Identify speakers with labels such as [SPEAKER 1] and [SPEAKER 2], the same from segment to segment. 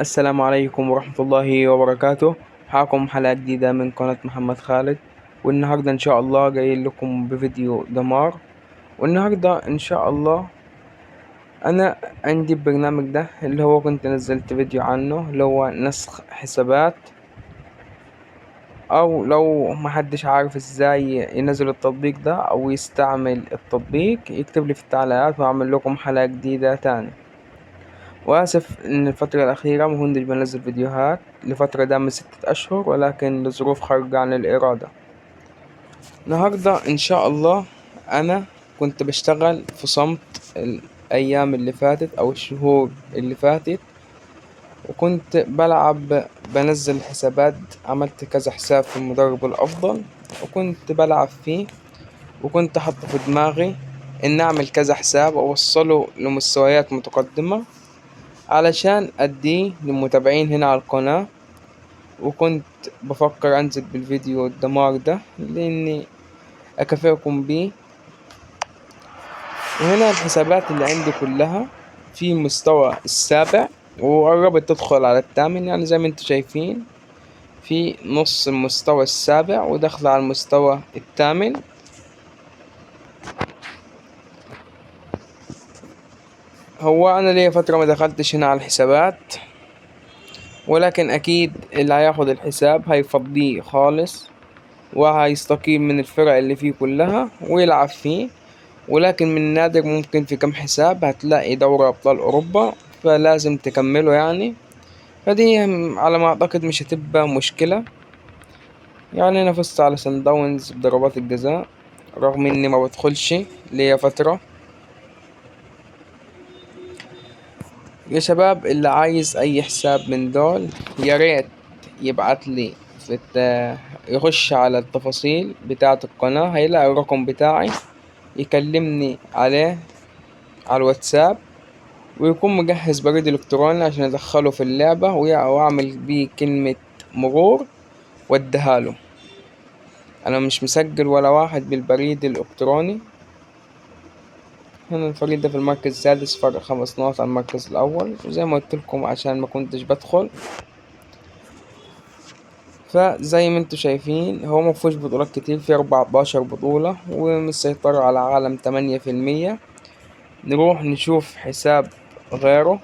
[SPEAKER 1] السلام عليكم ورحمة الله وبركاته. معكم حلقة جديدة من قناة محمد خالد، والنهاردة إن شاء الله جاي لكم بفيديو دمار. والنهاردة إن شاء الله أنا عندي البرنامج ده اللي هو كنت نزلت فيديو عنه، اللي هو نسخ حسابات، أو لو محدش عارف إزاي ينزل التطبيق ده أو يستعمل التطبيق يكتب لي في التعليقات وأعمل لكم حلقة جديدة تاني. وآسف إن الفترة الأخيرة مكنتش بنزل فيديوهات لفترة دام 6 أشهر، ولكن لظروف خارجة عن الإرادة. النهاردة إن شاء الله أنا كنت بشتغل في صمت الأيام اللي فاتت أو الشهور اللي فاتت، وكنت بلعب بنزل حسابات. عملت كذا حساب في المدرب الأفضل وكنت بلعب فيه، وكنت حاطه في دماغي إن أعمل كذا حساب أوصله لمستويات متقدمة علشان أديه للمتابعين هنا على القناة. وكنت بفكر أنزل بالفيديو الدمار ده لأني أكافئكم بيه. وهنا الحسابات اللي عندي كلها في المستوى السابع، وقربت تدخل على الثامن، يعني زي ما انتم شايفين في نص المستوى السابع وداخلة على المستوى الثامن. هو أنا ليا فترة ما دخلتش هنا على الحسابات، ولكن أكيد اللي هياخد الحساب هيفضيه خالص وهيستقيل من الفرق اللي فيه كلها ويلعب فيه. ولكن من نادر ممكن في كم حساب هتلاقي دوري أبطال أوروبا، فلازم تكمله يعني. فدي على ما أعتقد مش هتبقى مشكلة. يعني أنا فزت على سان داونز بضربات الجزاء رغم إني ما بدخلش ليا فترة. يا شباب اللي عايز أي حساب من دول ياريت يبعت لي يخش على التفاصيل بتاعة القناة، هيلاقي الرقم بتاعي، يكلمني عليه على الواتساب، ويكون مجهز بريد إلكتروني عشان أدخله في اللعبة وأعمل بيه كلمة مرور وأديهاله. أنا مش مسجل ولا واحد بالبريد الإلكتروني. هنا الفريق ده في المركز السادس، فرق 5 نقط عن المركز الأول، وزي ما قلت لكم عشان ما كنتش بدخل. فزي ما انتوا شايفين هو مفهوش بطولات كتير، في 14 بطولة ومسيطر على عالم 8%. نروح نشوف حساب غيره.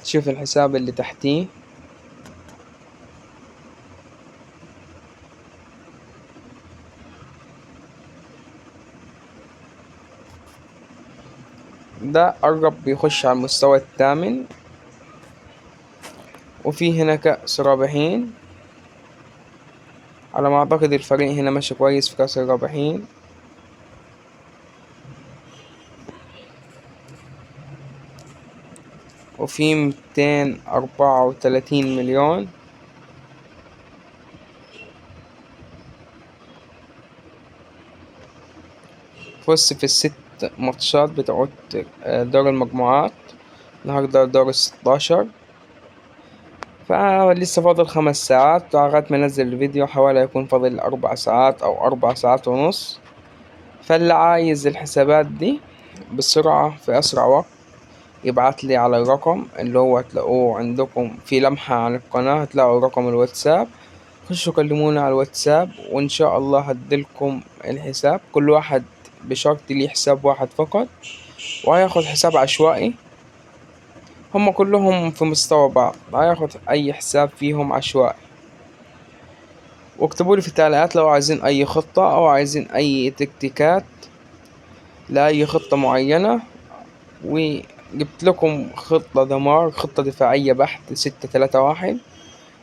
[SPEAKER 1] شوف الحساب اللي تحتيه، ده قرب بيخش على المستوى الثامن. وفي هنا كأس رابحين، على ما أعتقد الفريق هنا ماشي كويس في كأس الرابحين. وفي 234 مليون. فزت في ال6 ماتشات بتوع دور المجموعات، النهاردة دور ال16. فلسه فاضل 5 ساعات لغاية ما انزل الفيديو، حوالي يكون فاضل 4 ساعات او 4 ساعات ونص. فاللي عايز الحسابات دي بسرعة في اسرع وقت يبعت لي على الرقم اللي هو هتلاقوه عندكم في لمحة عن القناة، هتلاقوا رقم الواتساب. خشوا كلمونا على الواتساب وان شاء الله هديلكم الحساب. كل واحد بشرط ليه حساب واحد فقط، وهياخد حساب عشوائي. هما كلهم في مستوى بعض، هياخد اي حساب فيهم عشوائي. واكتبوا لي في التعليقات لو عايزين اي خطة او عايزين اي تكتيكات لاي خطة معينة. وجبت لكم خطة دمار، خطة دفاعية بحت 6-3-1.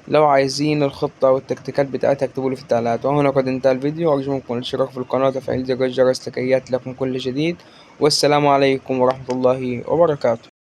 [SPEAKER 1] لو عايزين الخطة والتكتيكات بتاعتها اكتبوا لي في التعليقات. وهنا قد انتهى الفيديو، أرجو منكم الاشتراك في القناة وتفعيل زر الجرس لكي يأتي لكم كل جديد. والسلام عليكم ورحمة الله وبركاته.